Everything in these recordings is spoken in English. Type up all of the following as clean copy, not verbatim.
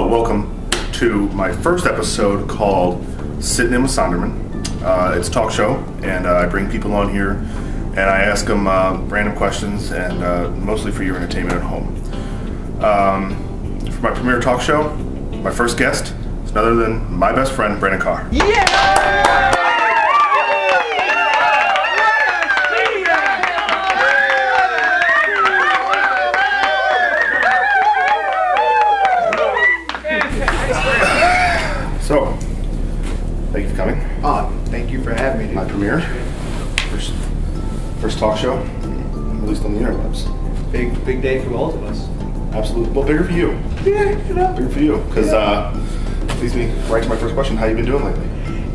Hello, welcome to my first episode called Sittin In With Sonderman. It's a talk show, and I bring people on here and I ask them random questions, and mostly for your entertainment at home. For my premiere talk show, my first guest is none other than my best friend, Brandon Carr. Yeah! So, thank you for coming. Thank you for having me, dude. My premiere, first talk show, released on the interwebs. Big day for both of us. Absolutely. Well, bigger for you. Yeah, you know. Bigger for you, because leads me right to my first question. How you been doing lately?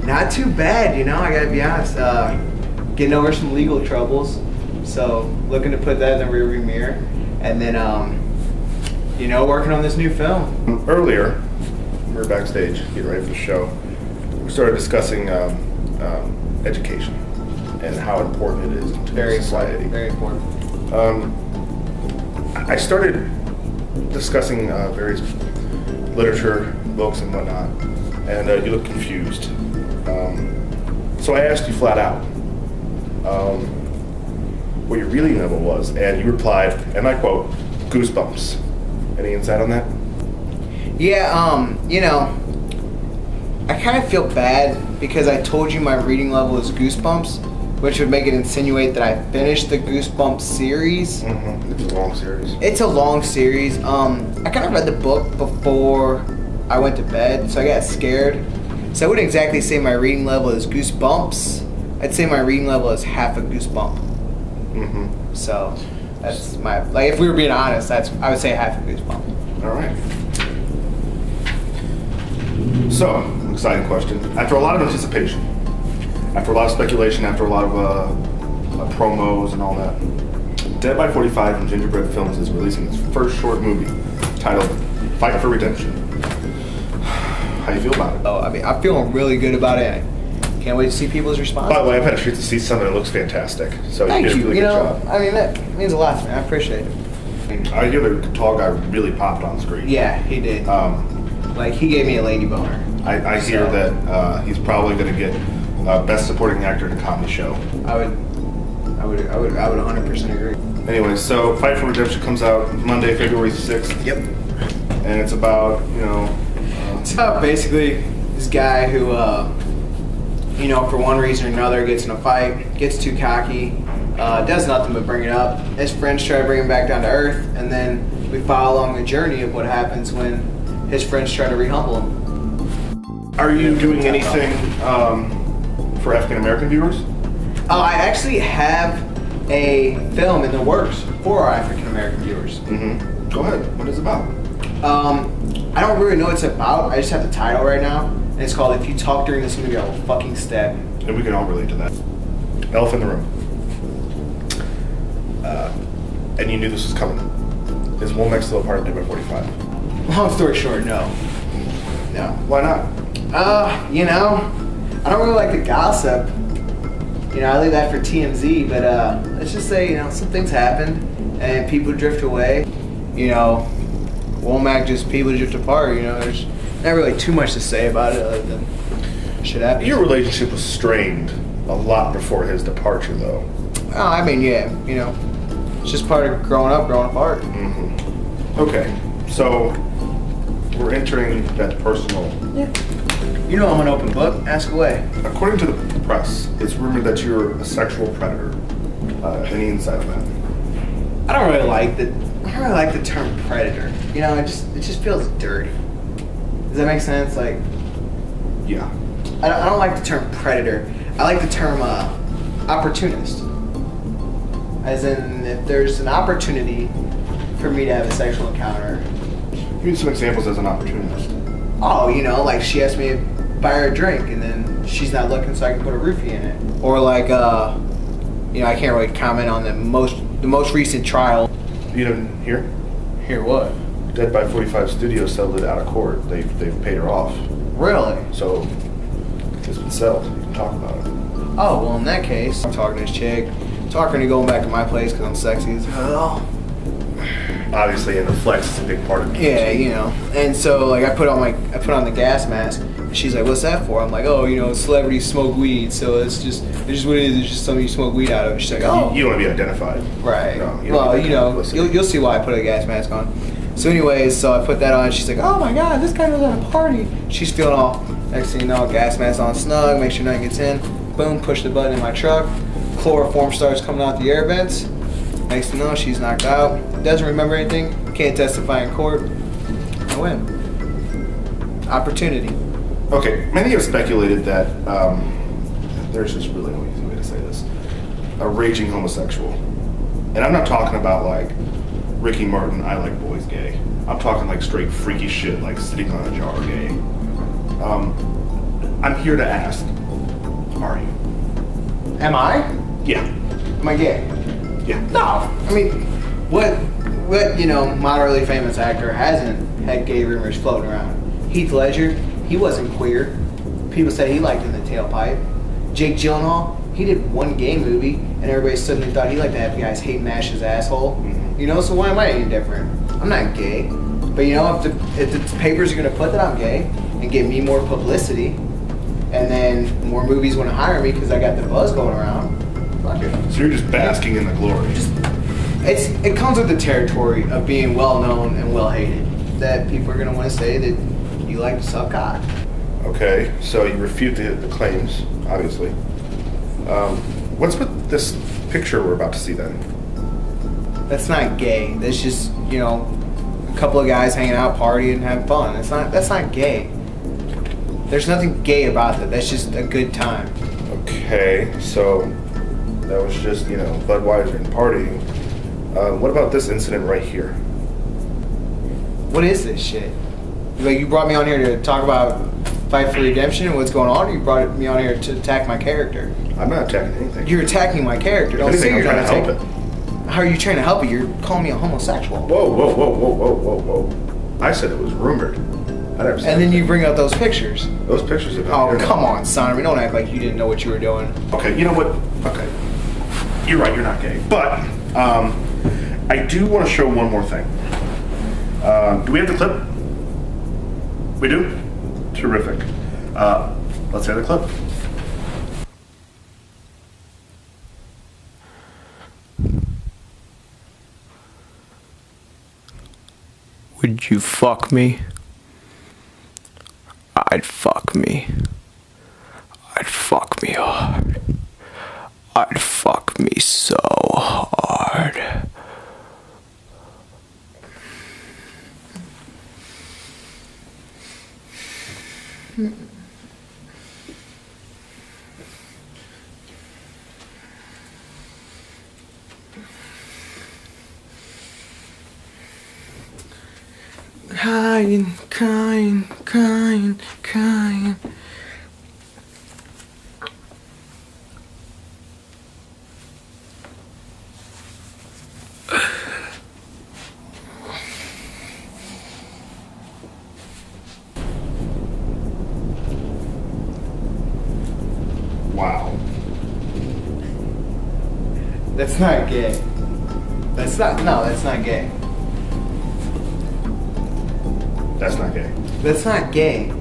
Not too bad, you know. I gotta be honest. Getting over some legal troubles, so looking to put that in the rearview mirror, and then you know, working on this new film. Earlier, we were backstage getting ready for the show. We started discussing education and how important it is to society. Very important. I started discussing various literature, books, and whatnot, and you looked confused. So I asked you flat out what your reading level was, and you replied, and I quote, "Goosebumps." Any insight on that? Yeah, you know, I kind of feel bad because I told you my reading level is Goosebumps, which would make it insinuate that I finished the Goosebumps series. Mm-hmm. It's a long series. It's a long series. I kind of read the book before I went to bed, so I got scared. So I wouldn't exactly say my reading level is Goosebumps. I'd say my reading level is half a Goosebump. Mm-hmm. So that's my, like, if we were being honest, I would say half a Goosebump. All right. So, exciting question. After a lot of anticipation, after a lot of speculation, after a lot of promos and all that, Dead by 45 from Gingerbread Films is releasing its first short movie titled Fight for Redemption. How do you feel about it? Oh, I mean, I'm feeling really good about it. I can't wait to see people's response. By the way, I've had a chance to see something that looks fantastic. So Thank you did a really you. good You know, job. I mean, that means a lot to me. I appreciate it. I hear the tall guy really popped on screen. Yeah, he did. Like, he gave me a lady boner. I hear that he's probably going to get Best Supporting Actor in a Comedy Show. I would 100% agree. Anyway, so Fight for Redemption comes out Monday, February 6th. Yep. And it's about, you know... It's about basically this guy who, you know, for one reason or another gets in a fight, gets too cocky, does nothing but bring it up. His friends try to bring him back down to earth, and then we follow along the journey of what happens when his friends try to re-humble him. Are you doing anything for African-American viewers? I actually have a film in the works for our African-American viewers. Mm-hmm. Go ahead. What is it about? I don't really know what it's about. I just have the title right now, and it's called "If You Talk During This Movie, I Will Fucking Stab You." And we can all relate to that. Elephant in the room. And you knew this was coming. Is Womack still a part of Dead by 45? Long story short, no. No. Why not? You know, I don't really like to gossip. You know, I leave that for TMZ, but let's just say, you know, some things happen and people drift away. You know, Womack, just people drift apart, you know, there's not really too much to say about it other than shit happens. Your relationship was strained a lot before his departure, though. Oh, I mean, yeah, you know, it's just part of growing up, growing apart. Mm-hmm. Okay, so we're entering that personal... Yeah. You know I'm an open book. Ask away. According to the press, it's rumored that you're a sexual predator. Any insight on that? I don't really like the term predator. You know, it just feels dirty. Does that make sense? Like, yeah. I don't like the term predator. I like the term opportunist. As in, if there's an opportunity for me to have a sexual encounter. Give me some examples as an opportunist. Oh, you know, like she asked me to buy her a drink and then she's not looking so I can put a roofie in it. Or like, you know, I can't really comment on the most recent trial. You didn't hear? Hear what? Dead by 45 Studios settled it out of court. They've paid her off. Really? So it's been settled. You can talk about it. Oh, well, in that case, I'm talking to this chick, talking to going back to my place because I'm sexy as hell. obviously, and the flex is a big part of it. Yeah, you know. And so like I put on the gas mask. And she's like, "What's that for?" I'm like, "Oh, you know, celebrities smoke weed, so it's just what it is. It's just something you smoke weed out of." She's like, "Oh, you don't want to be identified." Right. No, Well, you know, you'll see why I put a gas mask on. So anyways, so I put that on. She's like, "Oh my God, this guy knows how to party." She's feeling all, next thing you know, gas mask on snug, make sure nothing gets in. Boom, push the button in my truck. Chloroform starts coming out the air vents. Next thing you know, she's knocked out. Doesn't remember anything. Can't testify in court. I win. Opportunity. Okay, many have speculated that there's just really no easy way to say this. A raging homosexual. And I'm not talking about like Ricky Martin, I like boys gay. I'm talking like straight freaky shit, like sitting on a jar gay. I'm here to ask, are you? Am I? Yeah. Am I gay? Yeah. No. I mean, what you know, moderately famous actor hasn't had gay rumors floating around? Heath Ledger, he wasn't queer. People said he liked In the Tailpipe. Jake Gyllenhaal, he did one gay movie, and everybody suddenly thought he liked to have guys hate mash his asshole. Mm-hmm. You know, so why am I any different? I'm not gay. But you know, if the papers are gonna put that I'm gay and give me more publicity, and then more movies want to hire me because I got the buzz going around, fuck it. So you're just basking in the glory. It comes with the territory of being well known and well hated. That people are gonna want to say that you like to suck cock. Okay, so you refute the claims, obviously. What's with this picture we're about to see then? That's not gay. That's just, you know, a couple of guys hanging out, partying, and having fun. That's not gay. There's nothing gay about that. That's just a good time. Okay, so that was just, you know, Budweiser and partying. What about this incident right here? What is this shit? Like, you brought me on here to talk about Fight for Redemption and what's going on, or you brought me on here to attack my character? I'm not attacking anything. You're attacking my character. Don't say you're trying to help it. How are you trying to help it? You're calling me a homosexual. Whoa, whoa, whoa, whoa, whoa, whoa, whoa. I said it was rumored. I never said And then you bring up those pictures. Those pictures have been Oh, here. come on, Sonderman. Don't act like you didn't know what you were doing. Okay, you know what? Okay. You're right, you're not gay. But I do want to show one more thing. Do we have the clip? We do? Terrific. Let's hear the clip. Would you fuck me? I'd fuck me. I'd fuck me hard. I'd fuck me so hard. Crying. Wow. That's not gay. That's not gay. That's not gay. That's not gay.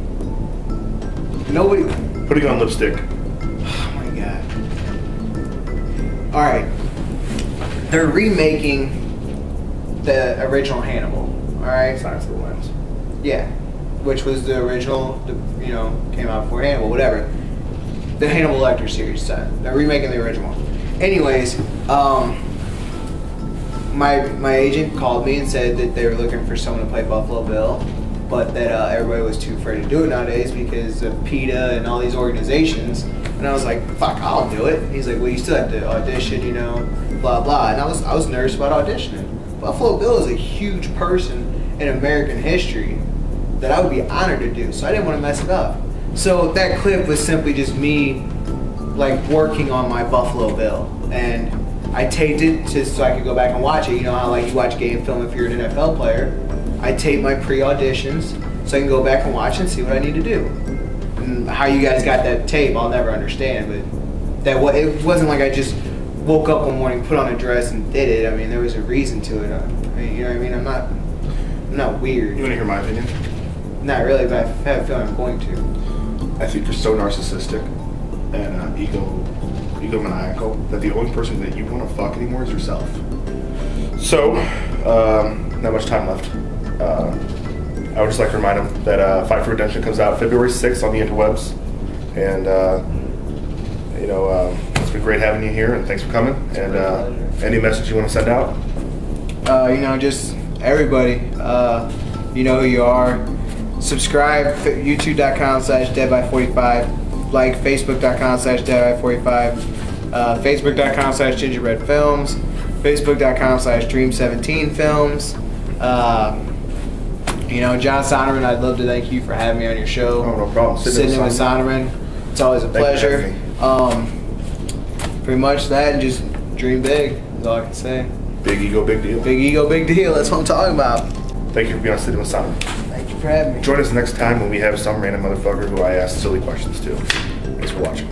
Nobody. Putting on lipstick. Oh my god. Alright. They're remaking the original Hannibal. Alright? Science of the Lambs. Yeah. Which was the original, you know, came out before Hannibal, whatever. The Hannibal Lecter series set. They're remaking the original. Anyways, my agent called me and said that they were looking for someone to play Buffalo Bill, but that everybody was too afraid to do it nowadays because of PETA and all these organizations. And I was like, fuck, I'll do it. He's like, well, you still have to audition, you know, blah, blah. And I was nervous about auditioning. Buffalo Bill is a huge person in American history that I would be honored to do, so I didn't want to mess it up. So that clip was simply just me, like, working on my Buffalo Bill. And I taped it just so I could go back and watch it. You know how, like, you watch game film if you're an NFL player. I taped my pre-auditions so I can go back and watch and see what I need to do. And how you guys got that tape, I'll never understand. But it wasn't like I just woke up one morning, put on a dress, and did it. I mean, there was a reason to it. mean, you know what I mean? I'm not weird. You want to hear my opinion? Not really, but I have a feeling I'm going to. I think you're so narcissistic and egomaniacal that the only person that you want to fuck anymore is yourself. So, not much time left. I would just like to remind them that Fight for Redemption comes out February 6th on the interwebs. And, it's been great having you here, and thanks for coming. And any message you want to send out? Just everybody, you know who you are. Subscribe, youtube.com/deadby45. Like facebook.com/deadby45. Facebook.com/gingerbreadfilms. Facebook.com/dream17films. Jon Sonderman, I'd love to thank you for having me on your show. Oh, no problem. Sittin In With Sonderman. It's always a pleasure. Pretty much that, and just dream big, is all I can say. Big ego, big deal. Big ego, big deal. That's what I'm talking about. Thank you for being on Sittin In With Sonderman. Thank you for having me. Join us next time when we have some random motherfucker who I ask silly questions to. Thanks for watching.